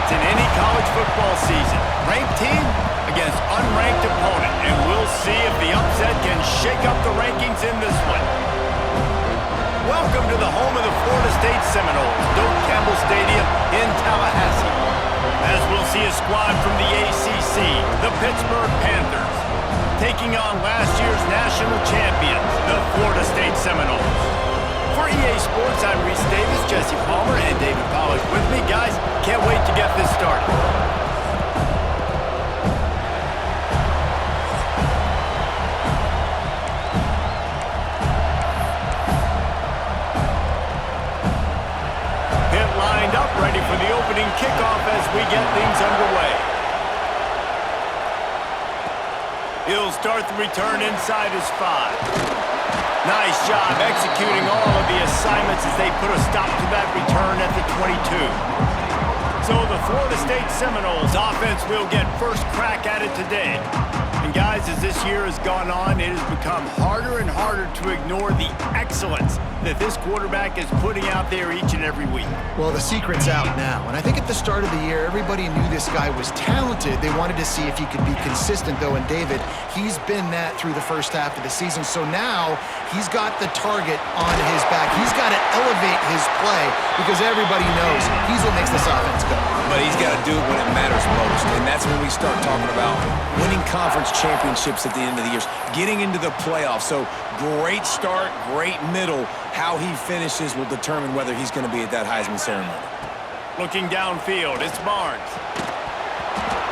chance in any college football season. Ranked team against unranked opponent, and we'll see if the upset can shake up the rankings in this one. Welcome to the home of the Florida State Seminoles, Doak Campbell Stadium in Tallahassee. As we'll see a squad from the ACC, the Pittsburgh Panthers, taking on last year's national champions, the Florida State Seminoles. For EA Sports, I'm Reese Davis, Jesse Palmer, and David Pollack with me. Guys, can't wait to get this started. Pit lined up, ready for the opening kickoff as we get things underway. He'll start the return inside his 5. Nice job executing all of the assignments as they put a stop to that return at the 22. So the Florida State Seminoles offense will get first crack at it today. And guys, as this year has gone on, it has become harder and harder to ignore the excellence that this quarterback is putting out there each and every week. Well, the secret's out now, and I think at the start of the year, everybody knew this guy was talented. They wanted to see if he could be consistent, though, and David, he's been that through the first half of the season. So now he's got the target on his back. He's got to elevate his play because everybody knows he's what makes this offense go. But he's got to do it when it matters most, and that's when we start talking about winning conference championships at the end of the year, getting into the playoffs. So great start, great middle. How he finishes will determine whether he's going to be at that Heisman ceremony. Looking downfield, it's Barnes.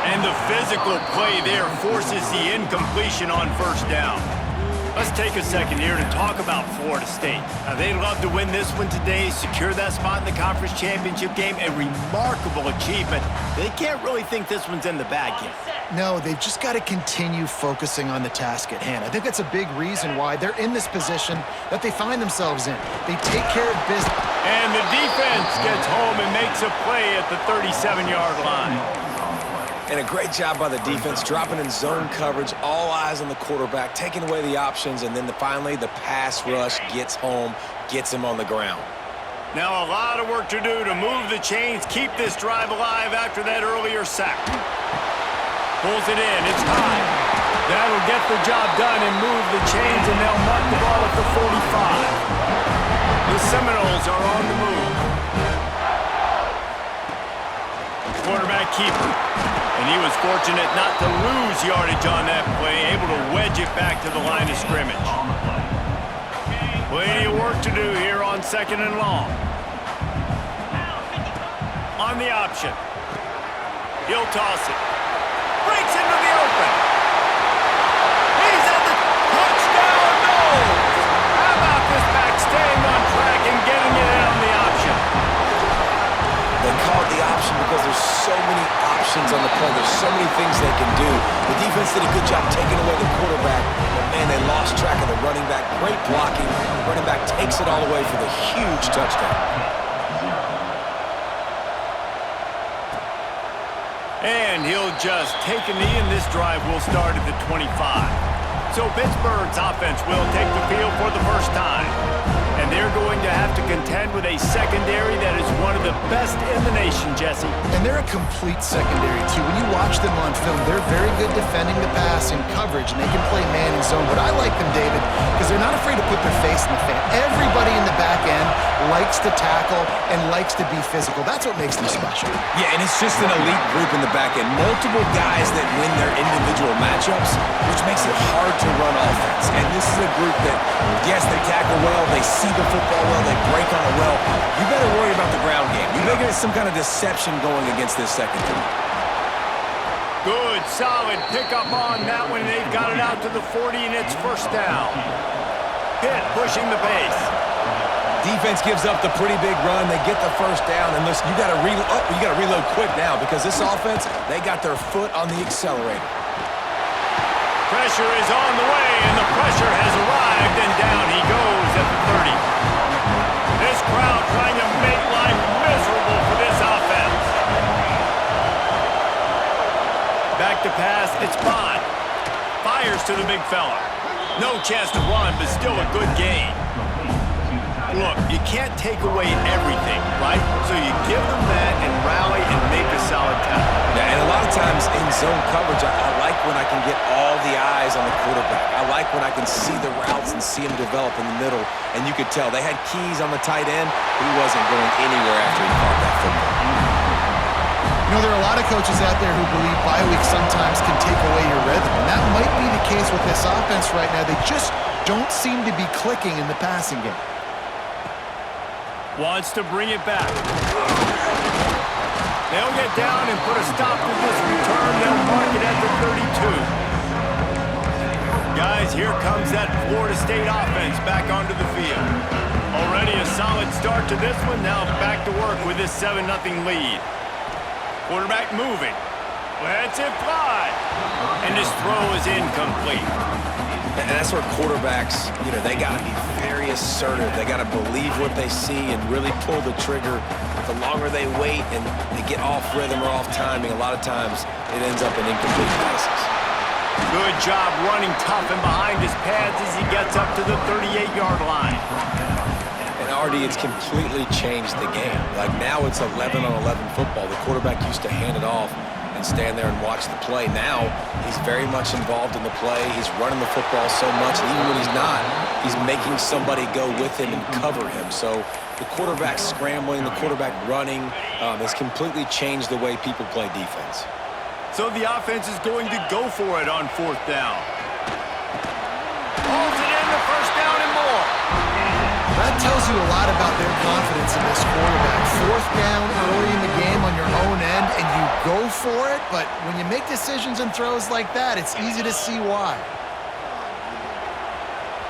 And the physical play there forces the incompletion on first down. Let's take a second here to talk about Florida State. Now, they'd love to win this one today, secure that spot in the conference championship game, a remarkable achievement. They can't really think this one's in the bag yet. No, they've just got to continue focusing on the task at hand. I think that's a big reason why they're in this position that they find themselves in. They take care of business. And the defense gets home and makes a play at the 37-yard line. And a great job by the defense, dropping in zone coverage, all eyes on the quarterback, taking away the options, and then finally the pass rush gets home, gets him on the ground. Now a lot of work to do to move the chains, keep this drive alive after that earlier sack. Pulls it in, it's high. That'll get the job done and move the chains, and they'll mark the ball at the 45. The Seminoles are on the move. Quarterback keeper. And he was fortunate not to lose yardage on that play, able to wedge it back to the line of scrimmage. Plenty of work to do here on 2nd and long. On the option. He'll toss it. Breaks into the open. He's at the touchdown nose. How about this back staying on track and getting it in on the option? They call it the option because there's so many options on the play. There's so many things they can do. The defense did a good job taking away the quarterback, but man, they lost track of the running back. Great blocking. The running back takes it all away for the huge touchdown. And he'll just take a knee, and this drive will start at the 25. So Pittsburgh's offense will take the field for the first time. And they're going to have to contend with a secondary that is one of the best in the nation, Jesse. And they're a complete secondary, too. When you watch them on film, they're very good defending the pass and coverage, and they can play man and zone. But I like them, David, because they're not afraid to put their face in the fan. Everybody in the back end likes to tackle and likes to be physical. That's what makes them special. Yeah, and it's just an elite group in the back end. Multiple guys that win their individual matchups, which makes it hard to run offense. And this is a group that, yes, they tackle well, they see the football well, they break on it well. You better worry about the ground game. You're making some kind of deception going against this secondary. Good, solid pickup on that one. They've got it out to the 40, and it's first down. Pitt pushing the pace. Defense gives up the pretty big run. They get the first down, and listen, you got to reload quick now because this offense, they got their foot on the accelerator. Pressure is on the way, and the pressure has arrived, and down he goes at the 30. This crowd trying to make life miserable for this offense. Back to pass, it's Bond. Fires to the big fella. No chance to run, but still a good gain. Look, you can't take away everything, right? So you give them that and rally and make a solid tackle. Yeah, and a lot of times in zone coverage, I like when I can get all the eyes on the quarterback. I like when I can see the routes and see them develop in the middle. And you could tell they had keys on the tight end. He wasn't going anywhere after he caught that football. You know, there are a lot of coaches out there who believe bye week sometimes can take away your rhythm. And that might be the case with this offense right now. They just don't seem to be clicking in the passing game. Wants to bring it back. They'll get down and put a stop to this return. They'll mark it at the 32. Guys, here comes that Florida State offense back onto the field. Already a solid start to this one. Now back to work with this 7-0 lead. Quarterback moving. Lets it fly. And his throw is incomplete. And that's where quarterbacks, they got to be very assertive. They got to believe what they see and really pull the trigger. The longer they wait and they get off rhythm or off timing, a lot of times it ends up in incomplete passes. Good job running tough and behind his pads as he gets up to the 38-yard line. And RD, it's completely changed the game. Like now it's 11-on-11 football. The quarterback used to hand it off and stand there and watch the play. Now he's very much involved in the play. He's running the football so much, and even when he's not, he's making somebody go with him and cover him. So the quarterback scrambling, the quarterback running has completely changed the way people play defense. So the offense is going to go for it on 4th down. Holds it in the 1st down and more. That tells you a lot about their confidence in this quarterback. 4th down early in the game on your own end, and you go for it, but when you make decisions and throws like that, it's easy to see why.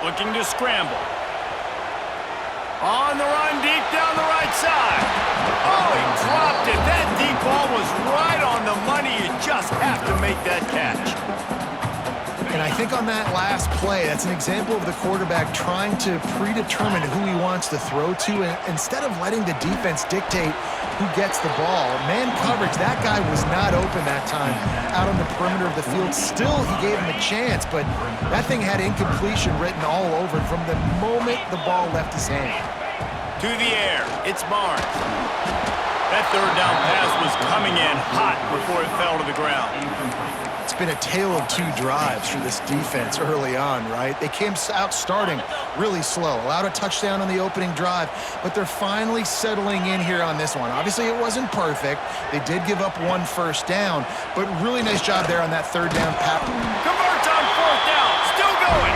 Looking to scramble. On the run, deep down the right side. Oh, he dropped it. That deep ball was right on the money. You just have to make that catch. And I think on that last play, that's an example of the quarterback trying to predetermine who he wants to throw to, and instead of letting the defense dictate who gets the ball. Man coverage, that guy was not open that time out on the perimeter of the field. Still, he gave him a chance, but that thing had incompletion written all over it from the moment the ball left his hand. To the air, it's Barnes. That 3rd down pass was coming in hot before it fell to the ground. It's been a tale of 2 drives for this defense early on, right? They came out starting really slow, allowed a touchdown on the opening drive, but they're finally settling in here on this one. Obviously, it wasn't perfect. They did give up 1 first down, but really nice job there on that 3rd down pass. Converts on 4th down, still going.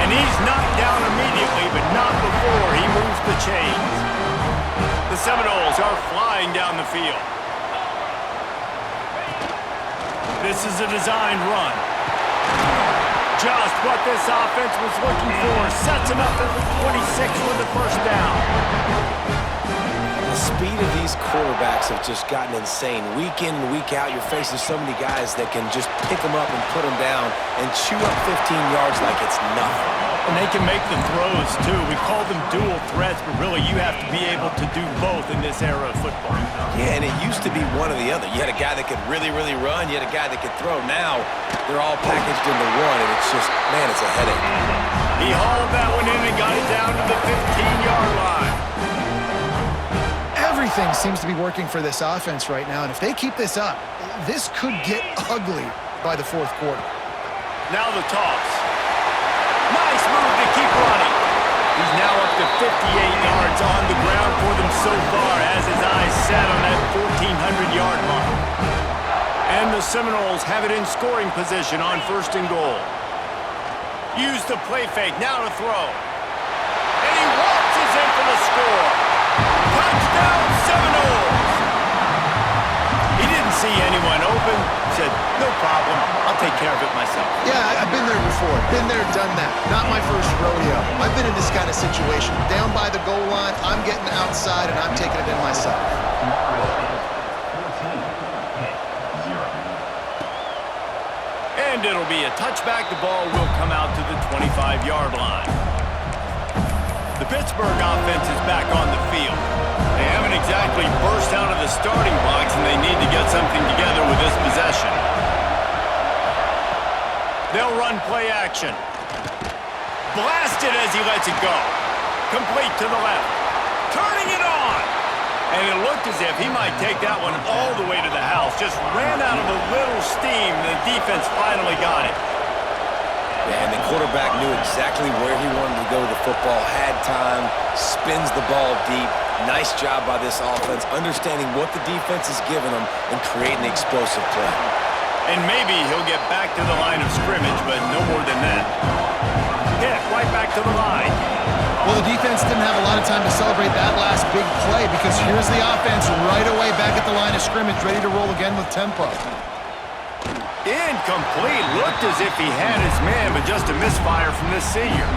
And he's knocked down immediately, but not before he moves the chains. The Seminoles are flying down the field. This is a designed run. Just what this offense was looking for. Sets him up at the 26 with the 1st down. The speed of these quarterbacks have just gotten insane. Week in and week out, you're facing so many guys that can just pick them up and put them down and chew up 15 yards like it's nothing. And they can make the throws, too. We call them dual threats, but really you have to be able to do both in this era of football. Yeah, and it used to be one or the other. You had a guy that could really, really run. You had a guy that could throw. Now they're all packaged into one, and it's just, man, it's a headache. He hauled that one in and got it down to the 15-yard line. Everything seems to be working for this offense right now, and if they keep this up, this could get ugly by the 4th quarter. Now the toss. Nice move to keep running. He's now up to 58 yards on the ground for them so far as his eyes set on that 1,400-yard mark. And the Seminoles have it in scoring position on 1st and goal. Use the play fake, now to throw. And he waltzes in for the score. Touchdown, Seminoles! He didn't see anyone open. Said, no problem, I'll take care of it myself. Yeah, I've been there before. Been there, done that. Not my first rodeo. I've been in this kind of situation. Down by the goal line, I'm getting outside, and I'm taking it in myself. And it'll be a touchback. The ball will come out to the 25-yard line. The Pittsburgh offense is back on the field. They haven't exactly burst out of the starting blocks, and they need to get something together with this possession. They'll run play action. Blasted as he lets it go. complete to the left. Turning it on. And it looked as if he might take that one all the way to the house. Just ran out of a little steam. The defense finally got it. Yeah, and the quarterback knew exactly where he wanted to go with the football, had time, spins the ball deep. Nice job by this offense, understanding what the defense is giving them and creating the explosive play. And maybe he'll get back to the line of scrimmage, but no more than that. Hit right back to the line. Well, the defense didn't have a lot of time to celebrate that last big play because here's the offense right away back at the line of scrimmage, ready to roll again with tempo. Incomplete. Looked as if he had his man, but just a misfire from this senior.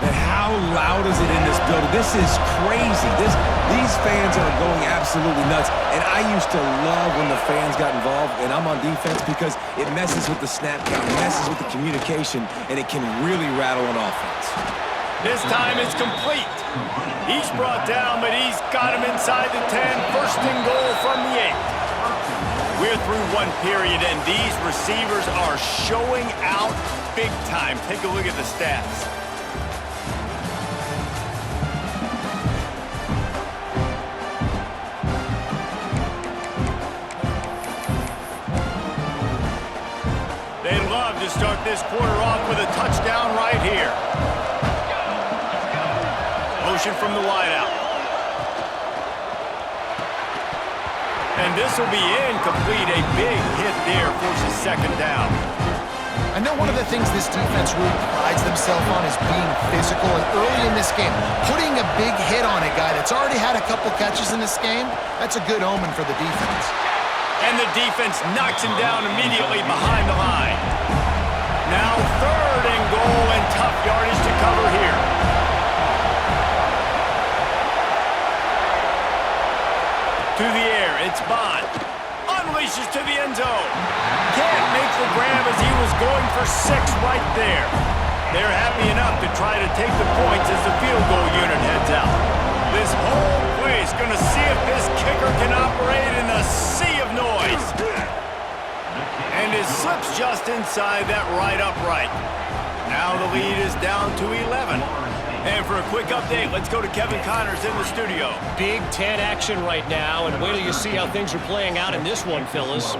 And how loud is it in this building? This is crazy. These fans are going absolutely nuts. And I used to love when the fans got involved, and I'm on defense because it messes with the snap count, messes with the communication, and it can really rattle an offense. This time it's complete. He's brought down, but he's got him inside the 10. First and goal from the 8. We're through one period, and these receivers are showing out big time. Take a look at the stats. They'd love to start this quarter off with a touchdown right here. Motion from the wideout. And this will be incomplete. A big hit there forces second down. I know one of the things this defense really prides themselves on is being physical, and early in this game, putting a big hit on a guy that's already had a couple catches in this game, that's a good omen for the defense. And the defense knocks him down immediately behind the line. Now third and goal, and tough yardage to cover here. To the air, it's Bond. Unleashes to the end zone. Can't make the grab as he was going for 6 right there. They're happy enough to try to take the points as the field goal unit heads out. This whole place going to see if this kicker can operate in a sea of noise. And it slips just inside that right upright. Now the lead is down to 11. And for a quick update, let's go to Kevin Connors in the studio. Big Ten action right now, and wait till you see how things are playing out in this one, Phyllis.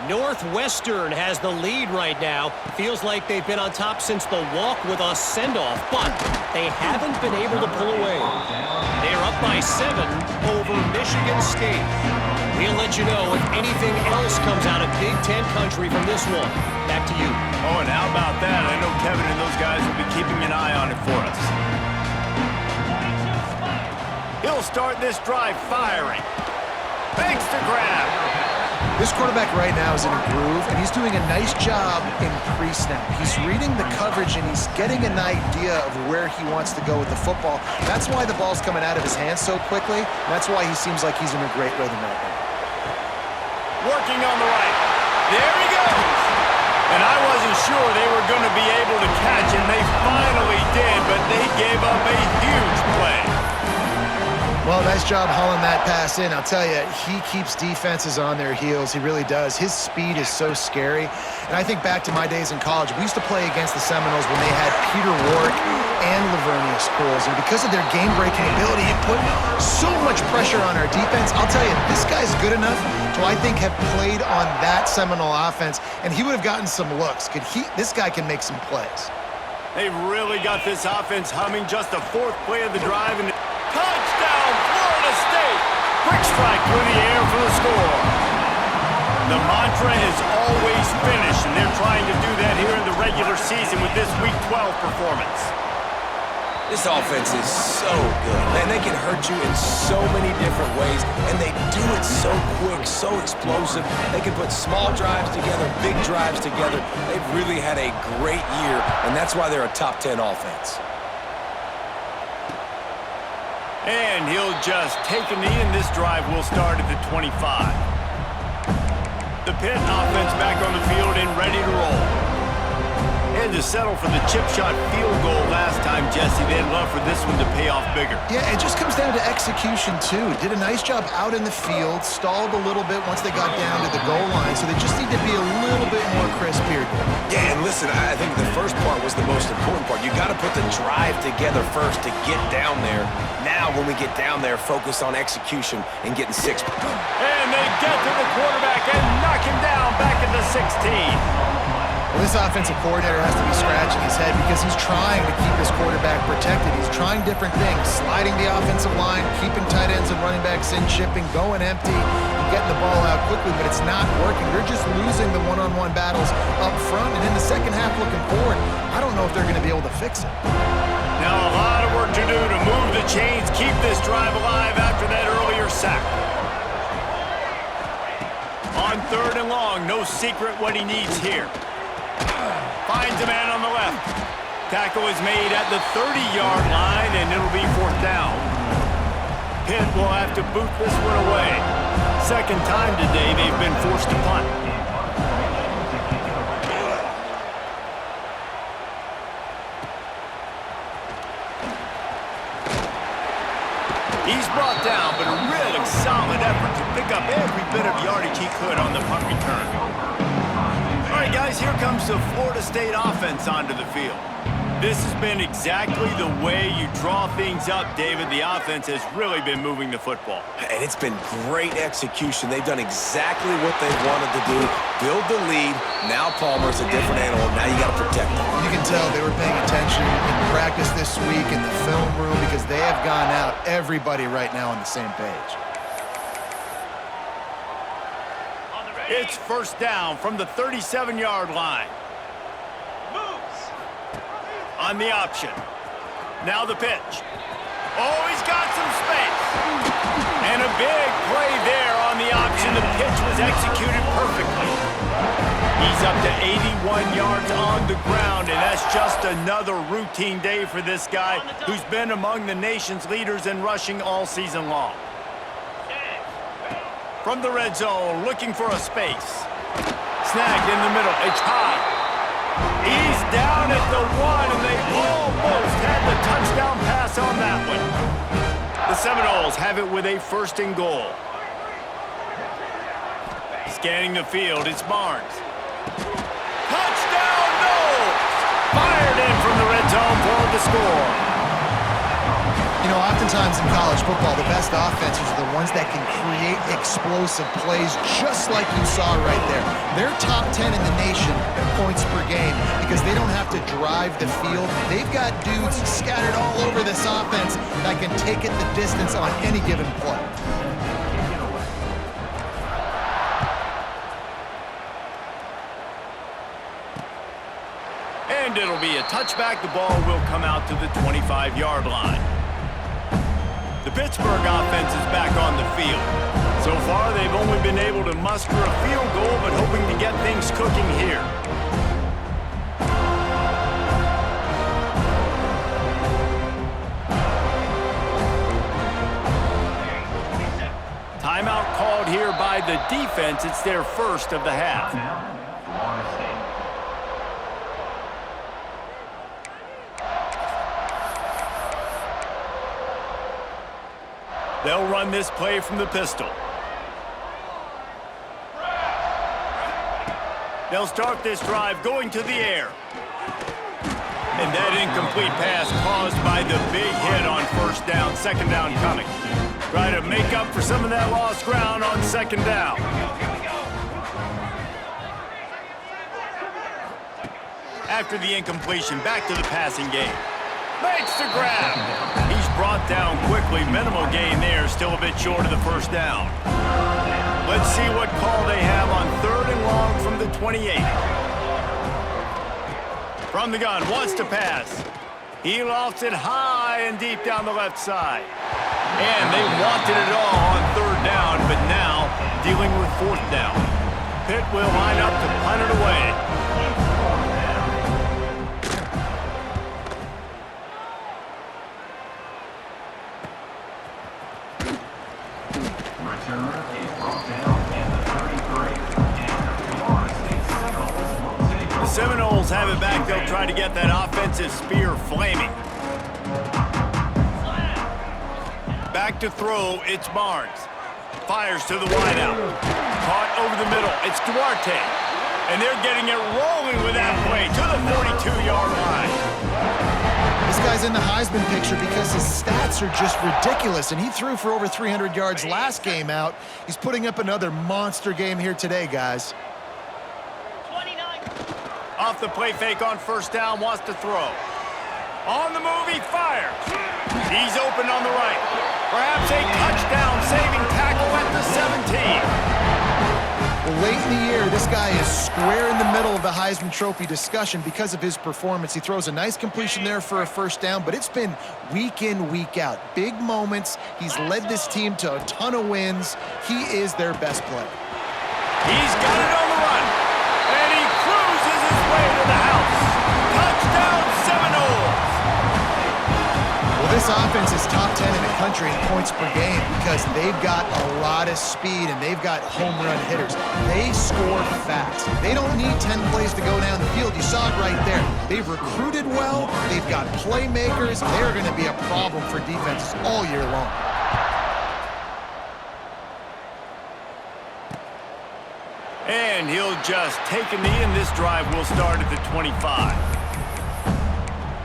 Northwestern has the lead right now. Feels like they've been on top since the walk with a send-off, but they haven't been able to pull away. They're up by 7 over Michigan State. We'll let you know if anything else comes out of Big Ten country from this one. Back to you. Oh, and how about that? I know Kevin and those guys will be keeping an eye on it for us. He'll start this drive firing. Thanks to grab. This quarterback right now is in a groove, and he's doing a nice job in pre-snap. He's reading the coverage, and he's getting an idea of where he wants to go with the football. That's why the ball's coming out of his hands so quickly. That's why he seems like he's in a great rhythm right now. Working on the right. There he goes. And I wasn't sure they were going to be able to catch, and they finally did, but they gave up a huge play. Well, nice job hauling that pass in. I'll tell you, he keeps defenses on their heels. He really does. His speed is so scary. And I think back to my days in college. We used to play against the Seminoles when they had Peter Warrick and Lavernia schools. And because of their game-breaking ability, it put so much pressure on our defense. I'll tell you, this guy's good enough to, I think, have played on that Seminole offense, and he would have gotten some looks. This guy can make some plays. They've really got this offense humming. Just the 4th play of the drive, and touchdown, Florida State! Quick strike through the air for the score. The mantra is always finish, and they're trying to do that here in the regular season with this Week 12 performance. This offense is so good. Man, they can hurt you in so many different ways, and they do it so quick, so explosive. They can put small drives together, big drives together. They've really had a great year, and that's why they're a top 10 offense. And he'll just take a knee, and this drive will start at the 25. The Pitt offense back on the field and ready to roll. And to settle for the chip shot field goal last time, Jesse, they'd love for this one to pay off bigger. Yeah, it just comes down to execution, too. Did a nice job out in the field, stalled a little bit once they got down to the goal line, so they just need to be a little bit more crisp here. Yeah, and listen, I think the first part was the most important part. You got to put the drive together first to get down there. Now, when we get down there, focus on execution and getting 6. And they get to the quarterback and knock him down back at the 16. Well, this offensive coordinator has to be scratching his head because he's trying to keep his quarterback protected. He's trying different things, sliding the offensive line, keeping tight ends and running backs in, chipping, going empty, and getting the ball out quickly, but it's not working. They're just losing the one-on-one battles up front, and in the second half looking forward, I don't know if they're going to be able to fix it. Now a lot of work to do to move the chains, keep this drive alive after that earlier sack. On 3rd and long, no secret what he needs here. Finds a man on the left. Tackle is made at the 30-yard line, and it'll be 4th down. Pitt will have to boot this one away. Second time today they've been forced to punt. He's brought down, but a really solid effort to pick up every bit of yardage he could on the punt return. All right, guys, here comes the Florida State offense onto the field. This has been exactly the way you draw things up, David. The offense has really been moving the football. And it's been great execution. They've done exactly what they wanted to do. Build the lead. Now Palmer's a different animal. Now you got to protect him. You can tell they were paying attention in practice this week in the film room because they have gone out, everybody right now on the same page. It's 1st down from the 37-yard line. On the option. Now the pitch. Oh, he's got some space. And a big play there on the option. The pitch was executed perfectly. He's up to 81 yards on the ground, and that's just another routine day for this guy who's been among the nation's leaders in rushing all season long. From the red zone, looking for a space. Snagged in the middle. It's high. He's down at the 1, and they almost had the touchdown pass on that one. The Seminoles have it with a 1st and goal. Scanning the field, it's Barnes. Touchdown, Knowles! Fired in from the red zone for the score. You know, oftentimes in college football, the best offenses are the ones that can create explosive plays just like you saw right there. They're top 10 in the nation in points per game because they don't have to drive the field. They've got dudes scattered all over this offense that can take it the distance on any given play. And it'll be a touchback. The ball will come out to the 25-yard line. The Pittsburgh offense is back on the field. So far, they've only been able to muster a field goal, but hoping to get things cooking here. Timeout called here by the defense. It's their 1st of the half. They'll run this play from the pistol. They'll start this drive going to the air. And that incomplete pass caused by the big hit on 1st down, 2nd down coming. Try to make up for some of that lost ground on 2nd down. After the incompletion, back to the passing game. Makes the grab. He's brought down quickly. Minimal gain there. Still a bit short of the 1st down. Let's see what call they have on 3rd and long from the 28. From the gun, wants to pass. He lofts it high and deep down the left side. And they wanted it all on 3rd down, but now dealing with 4th down. Pitt will line up to punt it away. The Seminoles have it back. They'll try to get that offensive spear flaming. Back to throw, it's Barnes. Fires to the wideout. Caught over the middle, it's Duarte. And they're getting it rolling with that play to the 42-yard line. This guy's in the Heisman picture because his stats are just ridiculous, and he threw for over 300 yards last game out. He's putting up another monster game here today, guys. 29. Off the play fake on first down, wants to throw. On the move, he fires. He's open on the right. Perhaps a touchdown-saving tackle at the 17. Well, late in the year, this guy is square in the middle of the Heisman Trophy discussion because of his performance. He throws a nice completion there for a first down, but it's been week in, week out. Big moments. He's led this team to a ton of wins. He is their best player. He's got it on the run, and he cruises his way to the house. Touchdown, Seminoles! Well, this offense is top 10 in the country in points per game because they've got a lot of speed and they've got home run hitters. They score fast. They don't need 10 plays to go down the field. You saw it right there. They've recruited well. They've got playmakers. They're going to be a problem for defenses all year long. And he'll just take a knee, and this drive will start at the 25.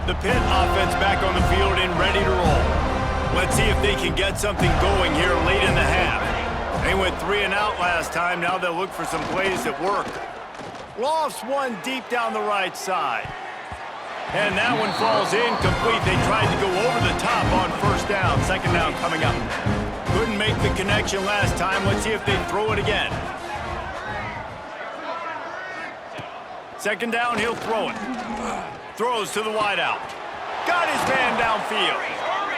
The Pitt offense back on the field and ready to roll. Let's see if they can get something going here late in the half. They went 3 and out last time. Now they'll look for some plays that work. Lofts one deep down the right side. And that one falls incomplete. They tried to go over the top on first down. Second down coming up. Couldn't make the connection last time. Let's see if they throw it again. Second down, he'll throw it. Throws to the wideout. Got his man downfield.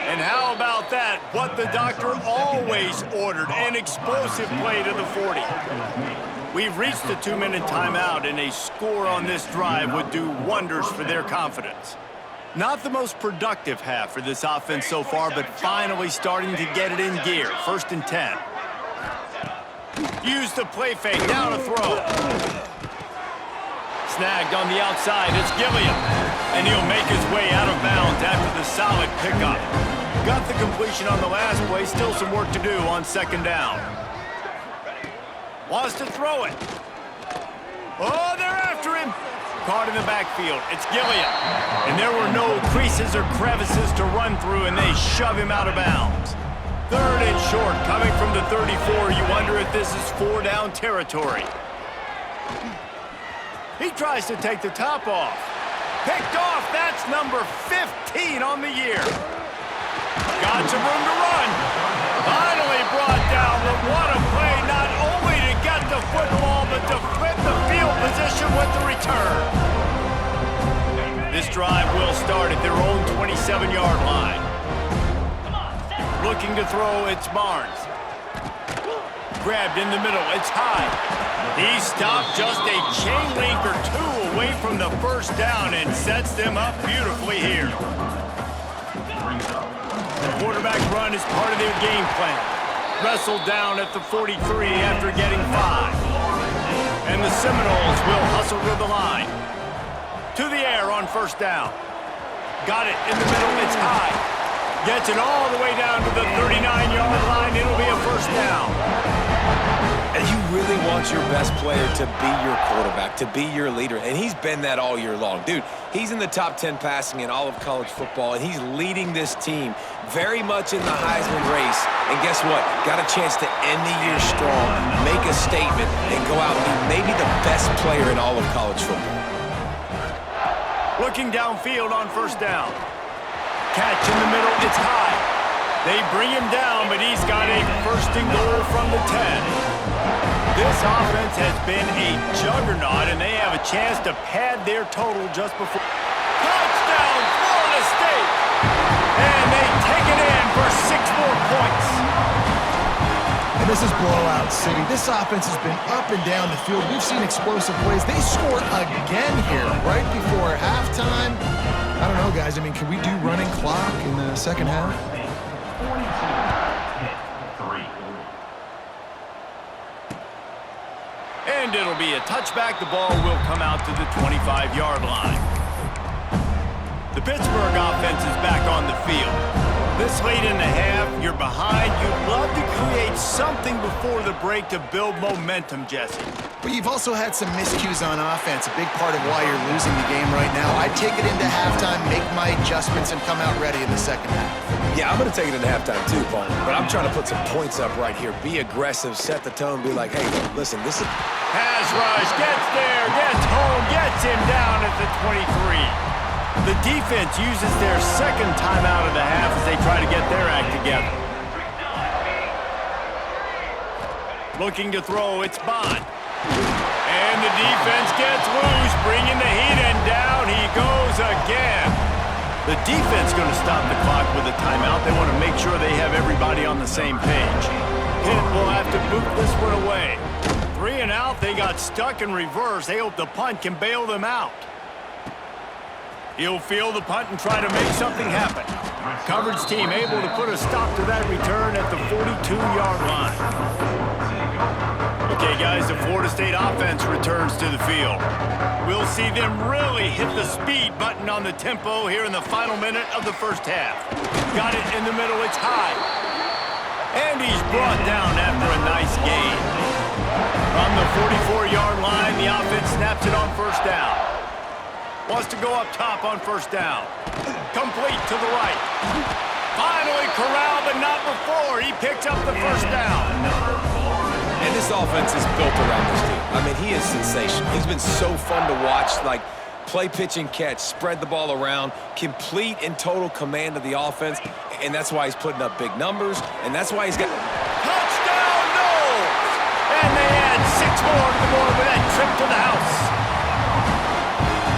And how about that? What the doctor always ordered, an explosive play to the 40. We've reached the 2-minute timeout, and a score on this drive would do wonders for their confidence. Not the most productive half for this offense so far, but finally starting to get it in gear. 1st and 10. Use the play fake, down to throw. Snagged on the outside, it's Gilliam. And he'll make his way out of bounds after the solid pickup. Got the completion on the last play, still some work to do on second down. Wants to throw it. Oh, they're after him. Caught in the backfield, it's Gilliam. And there were no creases or crevices to run through, and they shove him out of bounds. 3rd and short, coming from the 34. You wonder if this is 4-down territory. He tries to take the top off. Picked off, that's number 15 on the year. Got some room to run. Finally brought down, but what a play, not only to get the football, but to flip the field position with the return. This drive will start at their own 27-yard line. Looking to throw, it's Barnes. Grabbed in the middle, it's high. He stopped just a chain link or 2 away from the first down and sets them up beautifully here. The quarterback run is part of their game plan. Wrestled down at the 43 after getting 5. And the Seminoles will hustle to the line. To the air on first down. Got it in the middle, it's high. Gets it all the way down to the 39-yard line. It'll be a first down. And you really want your best player to be your quarterback, to be your leader, and he's been that all year long. Dude, he's in the top 10 passing in all of college football, and he's leading this team very much in the Heisman race. And guess what? Got a chance to end the year strong, make a statement, and go out and be maybe the best player in all of college football. Looking downfield on first down. Catch in the middle, it's high. They bring him down, but he's got a 1st and goal from the 10. This offense has been a juggernaut, and they have a chance to pad their total just before. Touchdown, Florida State! And they take it in for 6 more points. And this is blowout city. This offense has been up and down the field. We've seen explosive plays. They scored again here right before halftime. I don't know, guys. I mean, can we do running clock in the second half? And it'll be a touchback. The ball will come out to the 25-yard line. The Pittsburgh offense is back on the field. This late in the half, you're behind. You'd love to create something before the break to build momentum, Jesse. But you've also had some miscues on offense, a big part of why you're losing the game right now. I'd take it into halftime, make my adjustments, and come out ready in the second half. Yeah, I'm going to take it into halftime too, Paul. But I'm trying to put some points up right here. Be aggressive, set the tone, be like, hey, listen, this is... Pass rush, gets there, gets home, gets him down at the 23. The defense uses their second timeout of the half as they try to get their act together. Looking to throw, it's Bond. And the defense gets loose, bringing the heat, and down he goes again. The defense going to stop the clock with a timeout. They want to make sure they have everybody on the same page. Pitt will have to boot this one away. 3 and out, they got stuck in reverse. They hope the punt can bail them out. He'll field the punt and try to make something happen. Coverage team able to put a stop to that return at the 42-yard line. Okay, guys, the Florida State offense returns to the field. We'll see them really hit the speed button on the tempo here in the final minute of the first half. Got it in the middle, it's high. And he's brought down after a nice gain. From the 44-yard line, the offense snaps it on first down. Wants to go up top on first down. Complete to the right. Finally corralled, but not before. He picks up the first down. And this offense is built around this dude. I mean, he is sensational. He's been so fun to watch, like play, pitch, and catch, spread the ball around, complete and total command of the offense, and that's why he's putting up big numbers, and that's why he's got... Touchdown, Knowles! And they add 6 more to the board with that trip to the house.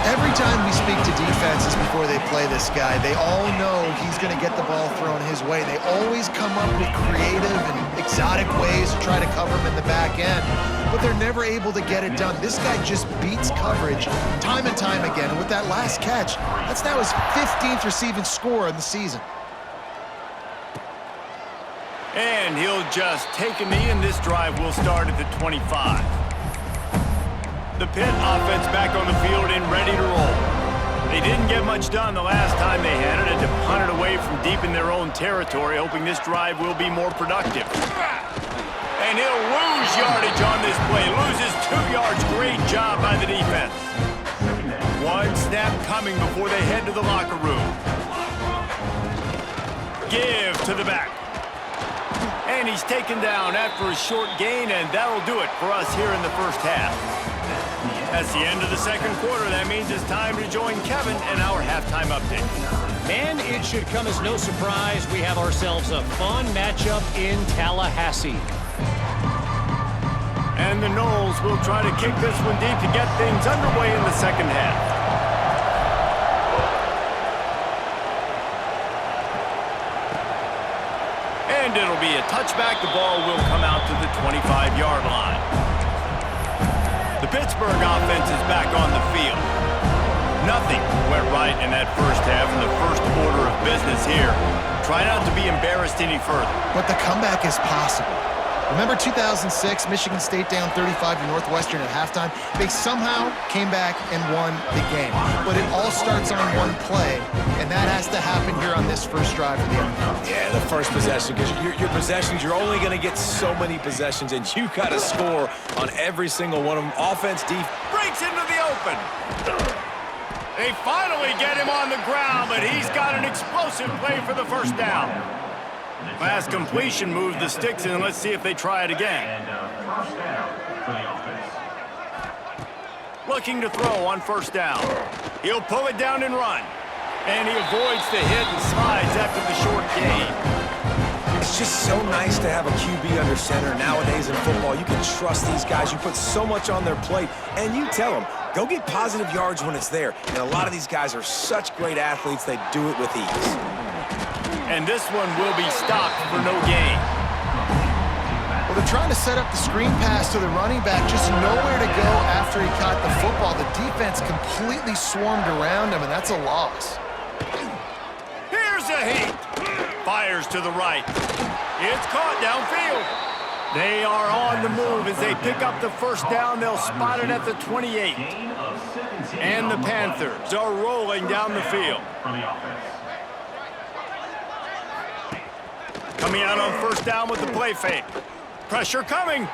Every time we speak to defenses before they play this guy, they all know he's going to get the ball thrown his way. They always come up with creative and exotic ways to try to cover him in the back end, but they're never able to get it done. This guy just beats coverage time and time again, and with that last catch, that's now his 15th receiving score in the season. And he'll just take a knee, and this drive will start at the 25. The Pitt offense back on the field and ready to roll. They didn't get much done the last time they had it, and to punt it away from deep in their own territory, hoping this drive will be more productive. And he'll lose yardage on this play. Loses 2 yards. Great job by the defense. 1 snap coming before they head to the locker room. Give to the back. And he's taken down after a short gain, and that'll do it for us here in the first half. That's the end of the second quarter. That means it's time to join Kevin and our halftime update. And it should come as no surprise, we have ourselves a fun matchup in Tallahassee. And the Noles will try to kick this one deep to get things underway in the second half. And it'll be a touchback. The ball will come out to the 25-yard line. The Pittsburgh offense is back on the field. Nothing went right in that first half, and the first order of business here. Try not to be embarrassed any further. But the comeback is possible. Remember 2006, Michigan State down 35 to Northwestern at halftime? They somehow came back and won the game. But it all starts on one play, and that has to happen here on this first drive for the offense. Yeah, the first possession, because your possessions, you're only going to get so many possessions, and you got to score on every single one of them. Offense, defense. Breaks into the open. They finally get him on the ground, but he's got an explosive play for the first down. Pass completion, move the sticks, and let's see if they try it again. Looking to throw on first down. He'll pull it down and run. And he avoids the hit and slides after the short gain. It's just so nice to have a QB under center. Nowadays in football, you can trust these guys. You put so much on their plate, and you tell them, go get positive yards when it's there. And a lot of these guys are such great athletes, they do it with ease. And this one will be stopped for no gain. Well, they're trying to set up the screen pass to the running back, just nowhere to go after he caught the football. The defense completely swarmed around him, and that's a loss. Here's a heat. Fires to the right. It's caught downfield. They are on the move as they pick up the first down. They'll spot it at the 28. And the Panthers are rolling down the field. Coming out on first down with the play fake. Pressure coming.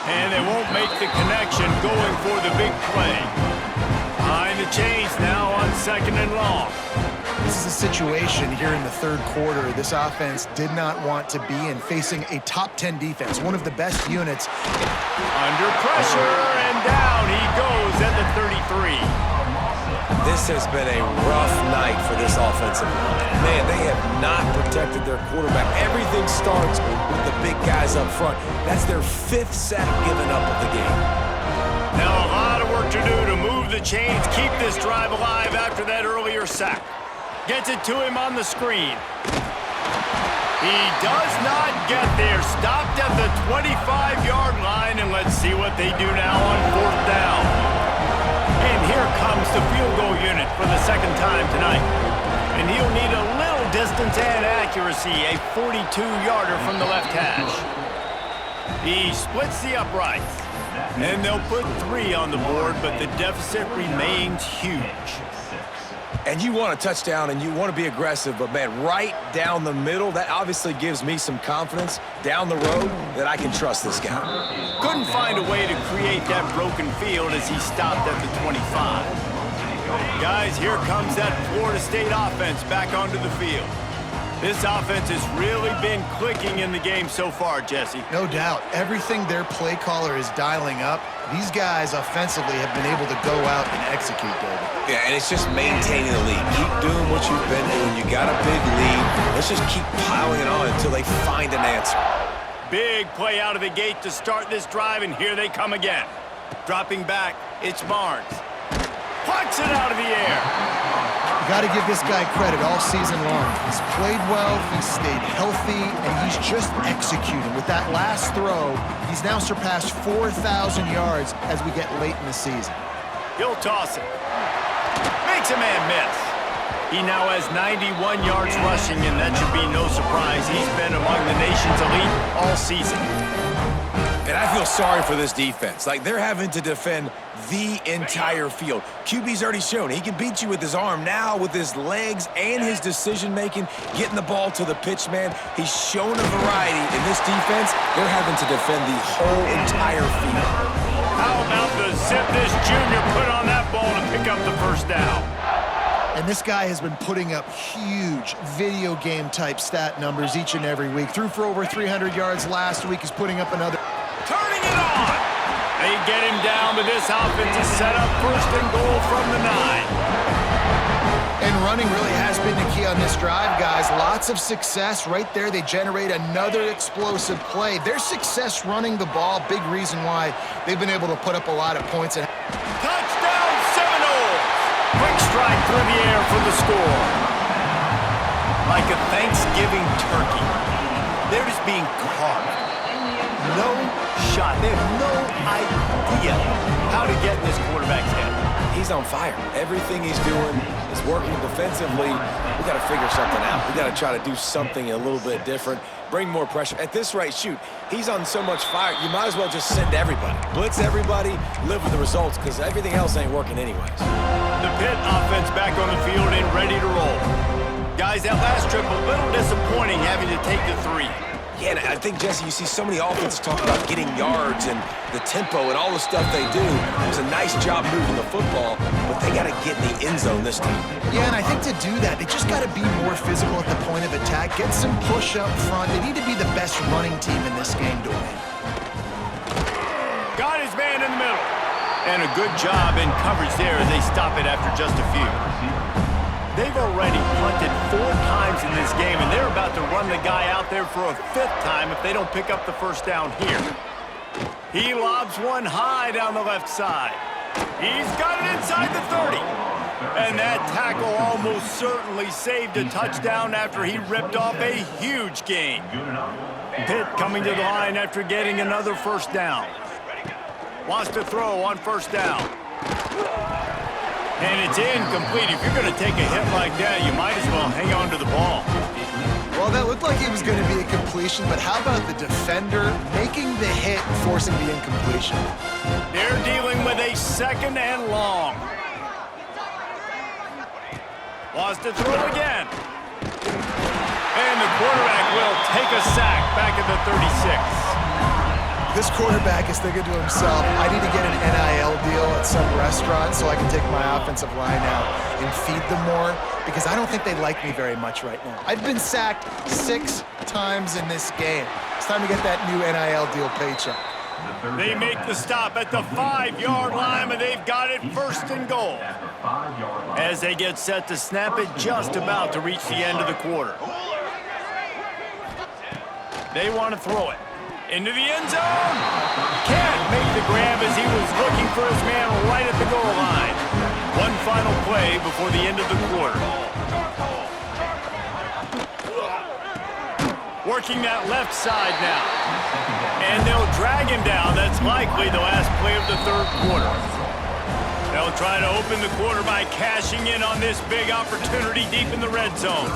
And they won't make the connection going for the big play. Behind the chains now on 2nd and long. This is a situation here in the third quarter this offense did not want to be in, facing a top 10 defense, one of the best units. Under pressure, and down he goes at the 33. This has been a rough night for this offensive line. Man, they have not protected their quarterback. Everything starts with the big guys up front. That's their 5th sack given up of the game. Now a lot of work to do to move the chains, keep this drive alive after that earlier sack. Gets it to him on the screen. He does not get there. Stopped at the 25-yard line, and let's see what they do now on 4th down. And here comes the field goal unit for the 2nd time tonight. And he'll need a little distance and accuracy, a 42-yarder from the left hash. He splits the uprights. And they'll put 3 on the board, but the deficit remains huge. And you want a touchdown and you want to be aggressive, but man, right down the middle, that obviously gives me some confidence down the road that I can trust this guy. Couldn't find a way to create that broken field as he stopped at the 25. Guys, here comes that Florida State offense back onto the field. This offense has really been clicking in the game so far, Jesse. No doubt. Everything their play caller is dialing up, these guys offensively have been able to go out and execute, David. Yeah, and it's just maintaining the lead. Keep doing what you've been doing. You got a big lead. Let's just keep piling it on until they find an answer. Big play out of the gate to start this drive, and here they come again. Dropping back, it's Barnes. Plucks it out of the air. You got to give this guy credit all season long. He's played well, he's stayed healthy, and he's just executing. With that last throw, he's now surpassed 4,000 yards as we get late in the season. He'll toss it. Makes a man miss. He now has 91 yards rushing, and that should be no surprise. He's been among the nation's elite all season. And I feel sorry for this defense. Like, they're having to defend the entire field. QB's already shown he can beat you with his arm. Now with his legs and his decision-making, getting the ball to the pitch man, he's shown a variety. In this defense, they're having to defend the whole entire field. How about the zip this junior put on that ball to pick up the 1st down? And this guy has been putting up huge video game type stat numbers each and every week. Threw for over 300 yards last week. He's putting up another. Turning it on. They get him down, but this offense is set up 1st and goal from the 9. And running really has been the key on this drive, guys. Lots of success right there. They generate another explosive play. Their success running the ball, big reason why they've been able to put up a lot of points. Touchdown Seminoles! Quick strike through the air for the score. Like a Thanksgiving turkey, they're just being carved. No shot. They have no idea how to get in this quarterback's head. He's on fire. Everything he's doing is working defensively. We got to figure something out. We got to try to do something a little bit different, bring more pressure. At this rate, shoot, he's on so much fire, you might as well just send everybody. Blitz everybody, live with the results, because everything else ain't working anyways. The Pitt offense back on the field and ready to roll. Guys, that last trip, a little disappointing having to take the 3. Yeah, and I think, Jesse, you see so many offenses talk about getting yards and the tempo and all the stuff they do. It was a nice job moving the football, but they got to get in the end zone this time. Yeah, and I think to do that, they just got to be more physical at the point of attack, get some push up front. They need to be the best running team in this game to win. Got his man in the middle. And a good job in coverage there as they stop it after just a few. They've already punted 4 times in this game, and they're about to run the guy out there for a 5th time if they don't pick up the 1st down here. He lobs one high down the left side. He's got it inside the 30. And that tackle almost certainly saved a touchdown after he ripped off a huge gain. Pitt coming to the line after getting another 1st down. Wants to throw on 1st down. And it's incomplete. If you're going to take a hit like that, you might as well hang on to the ball. Well, that looked like it was going to be a completion, but how about the defender making the hit and forcing the incompletion? They're dealing with a 2nd and long. Wants to throw again. And the quarterback will take a sack back at the 36. This quarterback is thinking to himself, I need to get an NIL deal at some restaurant so I can take my offensive line out and feed them more, because I don't think they like me very much right now. I've been sacked 6 times in this game. It's time to get that new NIL deal paycheck. They make the stop at the 5-yard line, but they've got it first and goal. As they get set to snap it, just about to reach the end of the quarter. They want to throw it. Into the end zone. Can't make the grab as he was looking for his man right at the goal line. One final play before the end of the quarter. Working that left side now. And they'll drag him down. That's likely the last play of the third quarter. They'll try to open the quarter by cashing in on this big opportunity deep in the red zone.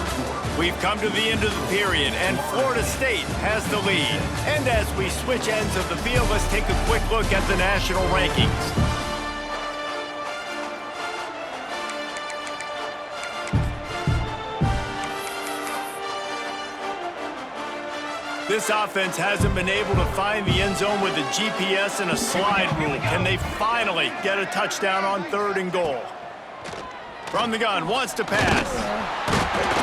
We've come to the end of the period, and Florida State has the lead. And as we switch ends of the field, let's take a quick look at the national rankings. This offense hasn't been able to find the end zone with a GPS and a slide rule. Can they finally get a touchdown on 3rd and goal? From the gun, wants to pass.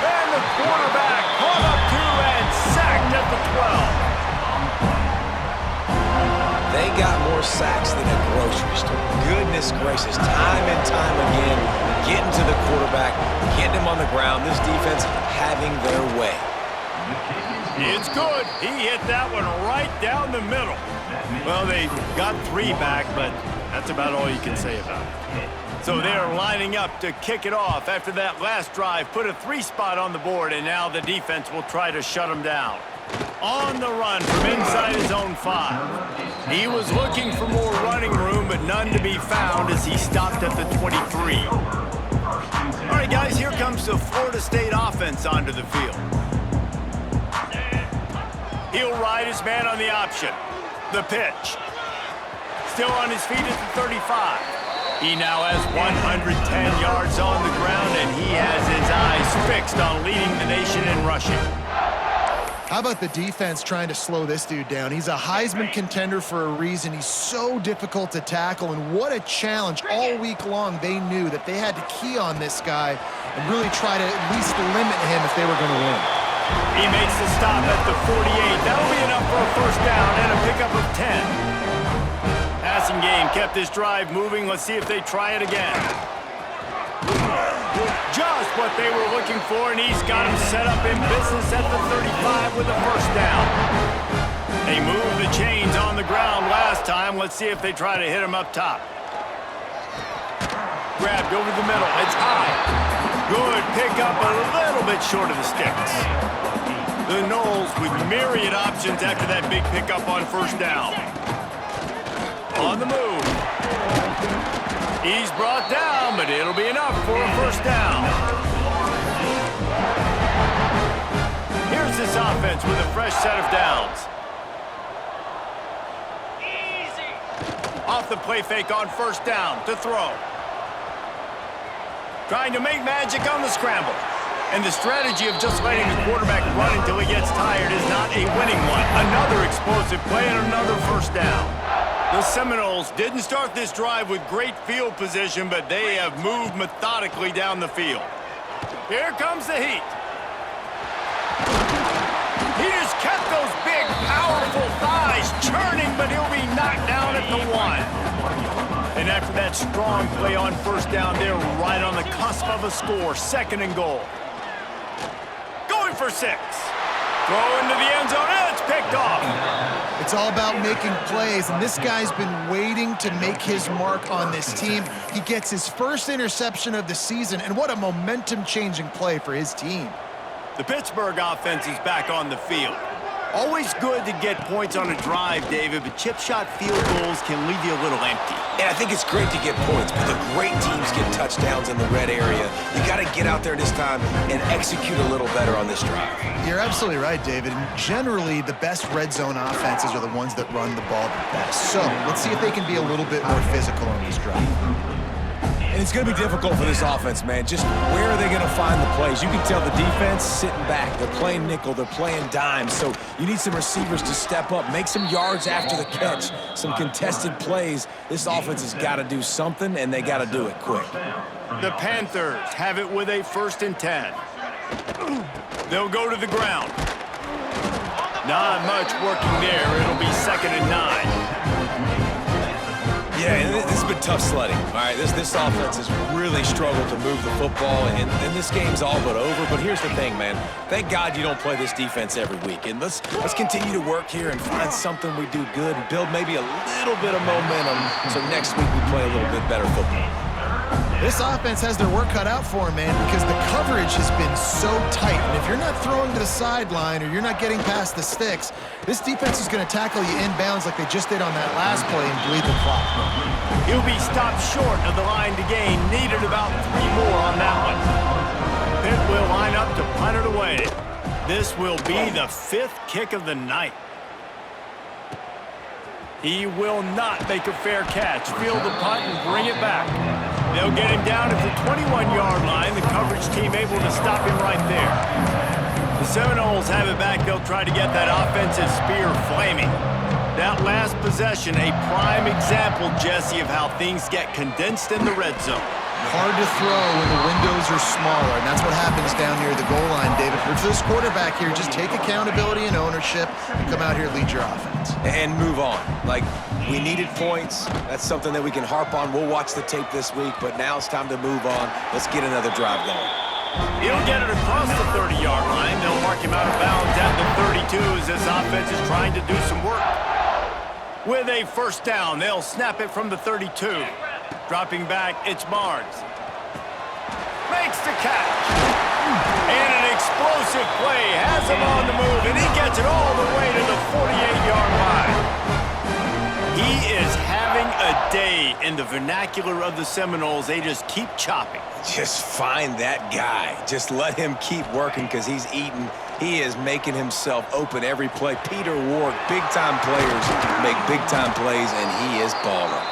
And the quarterback caught up to and sacked at the 12. They got more sacks than a grocery store. Goodness gracious, time and time again, getting to the quarterback, getting him on the ground. This defense having their way. It's good. He hit that one right down the middle. Well, they got 3 back, but that's about all you can say about it. So they're lining up to kick it off after that last drive. Put a 3-spot on the board, and now the defense will try to shut them down. On the run from inside his own 5. He was looking for more running room, but none to be found as he stopped at the 23. All right, guys, here comes the Florida State offense onto the field. He'll ride his man on the option. The pitch. Still on his feet at the 35. He now has 110 yards on the ground, and he has his eyes fixed on leading the nation in rushing. How about the defense trying to slow this dude down? He's a Heisman contender for a reason. He's so difficult to tackle, and what a challenge. All week long, they knew that they had to key on this guy and really try to at least limit him if they were going to win. He makes the stop at the 48. That'll be enough for a first down and a pickup of 10. Passing game kept this drive moving. Let's see if they try it again. Just what they were looking for, and he's got him set up in business at the 35 with a first down. They moved the chains on the ground last time. Let's see if they try to hit him up top. Grabbed over the middle. It's high. Good pickup, a little bit short of the sticks. The Noles with myriad options after that big pickup on first down. On the move. He's brought down, but it'll be enough for a first down. Here's this offense with a fresh set of downs. Easy. Off the play fake on first down to throw. Trying to make magic on the scramble. And the strategy of just letting the quarterback run until he gets tired is not a winning one. Another explosive play and another first down. The Seminoles didn't start this drive with great field position, but they have moved methodically down the field. Here comes the heat. He just kept those big, powerful thighs churning, but he'll be knocked down at the 1. And after that strong play on first down, they're right on the cusp of a score. 2nd and goal. Going for 6. Throw into the end zone, and it's picked off. It's all about making plays, and this guy's been waiting to make his mark on this team. He gets his first interception of the season, and what a momentum-changing play for his team. The Pittsburgh offense is back on the field. Always good to get points on a drive, David, but chip shot field goals can leave you a little empty. And I think it's great to get points, but the great teams get touchdowns in the red area. You got to get out there this time and execute a little better on this drive. You're absolutely right, David. And generally, the best red zone offenses are the ones that run the ball the best. So let's see if they can be a little bit more physical on this drive. And And it's going to be difficult for this offense, man. Just where are they going to find the plays? You can tell the defense sitting back. They're playing nickel. They're playing dime. So you need some receivers to step up, make some yards after the catch, some contested plays. This offense has got to do something, and they got to do it quick. The Panthers have it with a 1st and 10. They'll go to the ground. Not much working there. It'll be 2nd and 9. Yeah, and this has been tough sledding. All right, this offense has really struggled to move the football, and this game's all but over. But here's the thing, man. Thank God you don't play this defense every week. And let's continue to work here and find something we do good and build maybe a little bit of momentum so next week we play a little bit better football. This offense has their work cut out for them, man, because the coverage has been so tight. And if you're not throwing to the sideline or you're not getting past the sticks, this defense is going to tackle you inbounds like they just did on that last play and bleed the clock. He'll be stopped short of the line to gain. Needed about 3 more on that one. Pitt will line up to punt it away. This will be the 5th kick of the night. He will not make a fair catch. Field the punt and bring it back. They'll get him down at the 21-yard line. The coverage team able to stop him right there. The Seminoles have it back. They'll try to get that offensive spear flaming. That last possession, a prime example, Jesse, of how things get condensed in the red zone. Hard to throw when the windows are smaller, and that's what happens down near the goal line, David. For this quarterback here, just take accountability and ownership and come out here and lead your offense. And move on. Like, we needed points. That's something that we can harp on. We'll watch the tape this week, but now it's time to move on. Let's get another drive going. He'll get it across the 30-yard line. They'll mark him out of bounds at the 32 as this offense is trying to do some work. With a 1st down, they'll snap it from the 32. Dropping back, it's Barnes. Makes the catch. And an explosive play has him on the move, and he gets it all the way to the 48-yard line. He is having a day in the vernacular of the Seminoles. They just keep chopping. Just find that guy. Just let him keep working because he's eating. He is making himself open every play. Peter Ward, big-time players make big-time plays, and he is balling.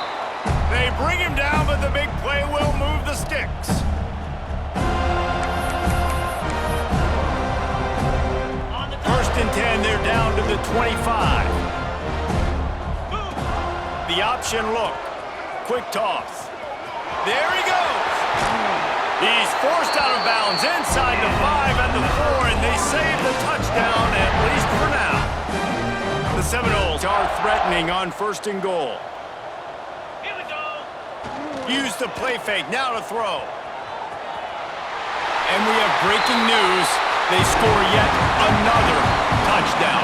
They bring him down, but the big play will move the sticks. First and 10, they're down to the 25. The option look. Quick toss. There he goes. He's forced out of bounds inside the 5 and the 4, and they save the touchdown, at least for now. The Seminoles are threatening on 1st and goal. Use the play fake, now to throw. And we have breaking news. They score yet another touchdown.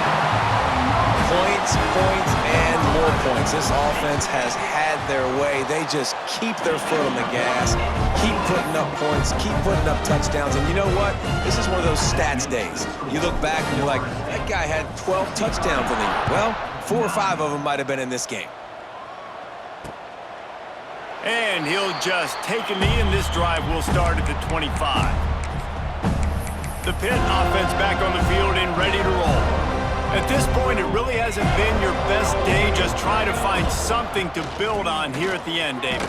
Points, and more points. This offense has had their way. They just keep their foot on the gas, keep putting up points, keep putting up touchdowns. And you know what? This is one of those stats days. You look back and you're like, that guy had 12 touchdowns in the year. Well, 4 or 5 of them might have been in this game. And he'll just take a knee, and this drive will start at the 25. The Pitt offense back on the field and ready to roll. At this point, it really hasn't been your best day. Just try to find something to build on here at the end, David.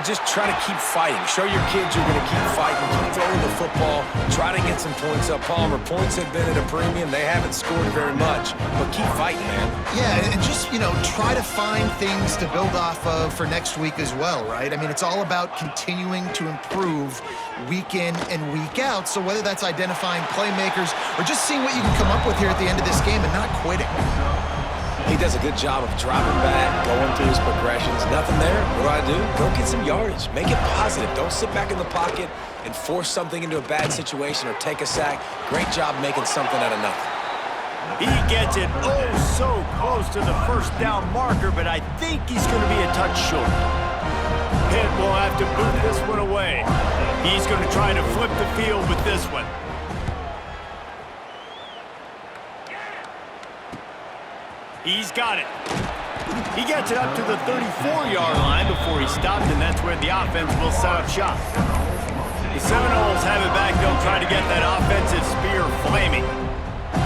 Just try to keep fighting. Show your kids you're going to keep fighting. Keep throwing the football. Try to get some points up. Palmer, points have been at a premium. They haven't scored very much, but keep fighting, man. Yeah, and just, try to find things to build off of for next week as well, right? I mean, it's all about continuing to improve week in and week out. So whether that's identifying playmakers or just seeing what you can come up with here at the end of this game and not quitting. He does a good job of dropping back, going through his progressions. Nothing there. What do? Go get some yardage. Make it positive. Don't sit back in the pocket and force something into a bad situation or take a sack. Great job making something out of nothing. He gets it so close to the 1st down marker, but I think he's going to be a touch short. Pitt will have to boot this one away. He's going to try to flip the field with this one. He's got it. He gets it up to the 34-yard line before he stopped, and that's where the offense will set up shop. The Seminoles have it back. They'll try to get that offensive spear flaming.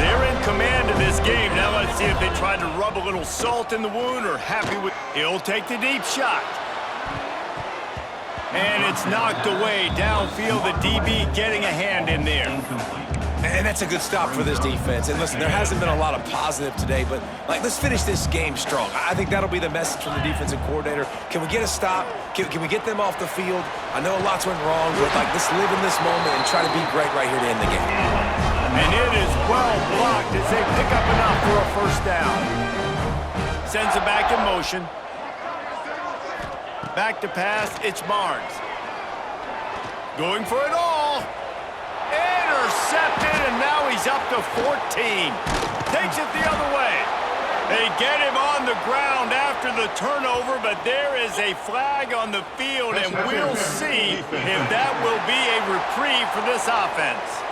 They're in command of this game. Now let's see if they try to rub a little salt in the wound or happy with... He'll take the deep shot. And it's knocked away downfield. The DB getting a hand in there. And that's a good stop for this defense. And listen, there hasn't been a lot of positive today, but let's finish this game strong. I think that'll be the message from the defensive coordinator. Can we get a stop? Can we get them off the field? I know lots went wrong, but let's live in this moment and try to be great right here to end the game. And it is well blocked as they pick up enough for a first down. Sends it back in motion. Back to pass, it's Barnes. Going for it all. Intercepted, and now he's up to 14. Takes it the other way. They get him on the ground after the turnover, but there is a flag on the field, and we'll see if that will be a reprieve for this offense.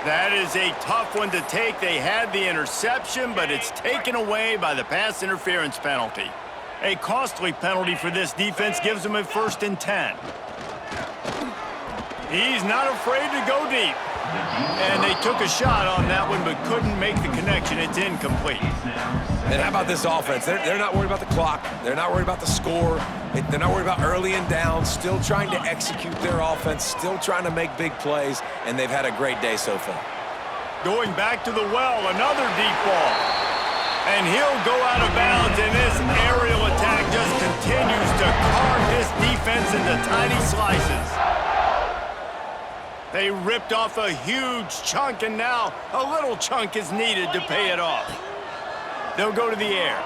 That is a tough one to take. They had the interception, but it's taken away by the pass interference penalty. A costly penalty for this defense gives them a 1st and 10. He's not afraid to go deep. And they took a shot on that one, but couldn't make the connection. It's incomplete. And how about this offense? They're not worried about the clock. They're not worried about the score. They're not worried about early and down. Still trying to execute their offense. Still trying to make big plays. And they've had a great day so far. Going back to the well, another deep ball. And he'll go out of bounds, and this aerial attack just continues to carve this defense into tiny slices. They ripped off a huge chunk, and now a little chunk is needed to pay it off. They'll go to the air.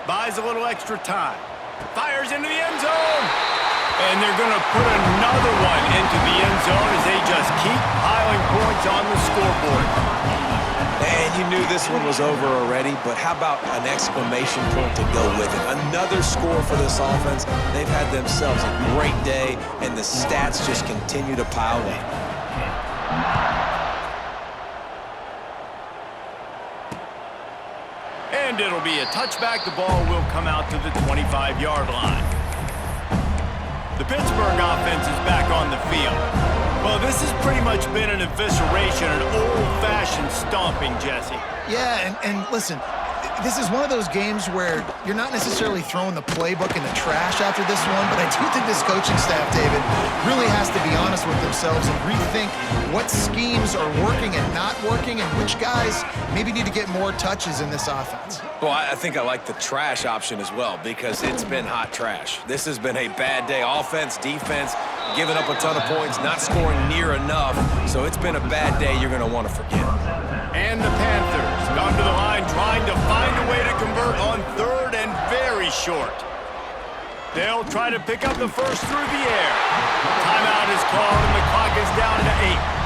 Buys a little extra time. Fires into the end zone. And they're going to put another one into the end zone as they just keep piling points on the scoreboard. And you knew this one was over already, but how about an exclamation point to go with it? Another score for this offense. They've had themselves a great day, and the stats just continue to pile in. And it'll be a touchback. The ball will come out to the 25-yard line. The Pittsburgh offense is back on the field. Well, this has pretty much been an evisceration, an old-fashioned stomping, Jesse. Yeah, and listen, this is one of those games where you're not necessarily throwing the playbook in the trash after this one, but I do think this coaching staff, David, really has to be honest with themselves and rethink what schemes are working and not working and which guys maybe need to get more touches in this offense. Well, I think I like the trash option as well because it's been hot trash. This has been a bad day. Offense, defense, giving up a ton of points, not scoring near enough. So it's been a bad day you're going to want to forget. And the Panthers gone to the line trying to find a way to convert on 3rd and very short. They'll try to pick up the first through the air. Timeout is called and the clock is down to 8.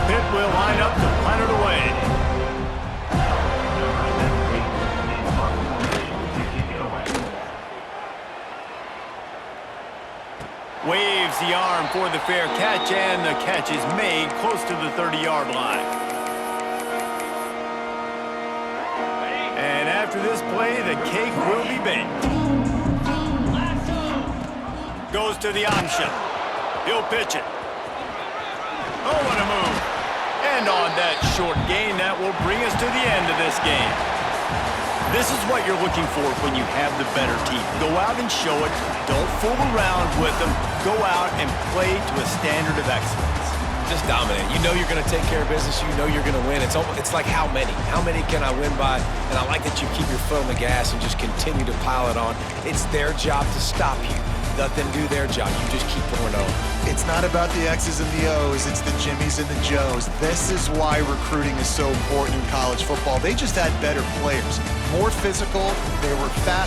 Pitt will line up to punt it away. Waves the arm for the fair catch, and the catch is made close to the 30-yard line. And after this play, the cake will be baked. Goes to the option. He'll pitch it. Oh, what a move. And on that short gain, that will bring us to the end of this game. This is what you're looking for when you have the better team. Go out and show it. Don't fool around with them. Go out and play to a standard of excellence. Just dominate. You know you're going to take care of business. You know you're going to win. It's like how many? How many can I win by? And I like that you keep your foot on the gas and just continue to pile it on. It's their job to stop you. Let them do their job. You just keep pouring over. It's not about the X's and the O's. It's the Jimmies and the Joes. This is why recruiting is so important in college football. They just had better players, more physical. They were fast.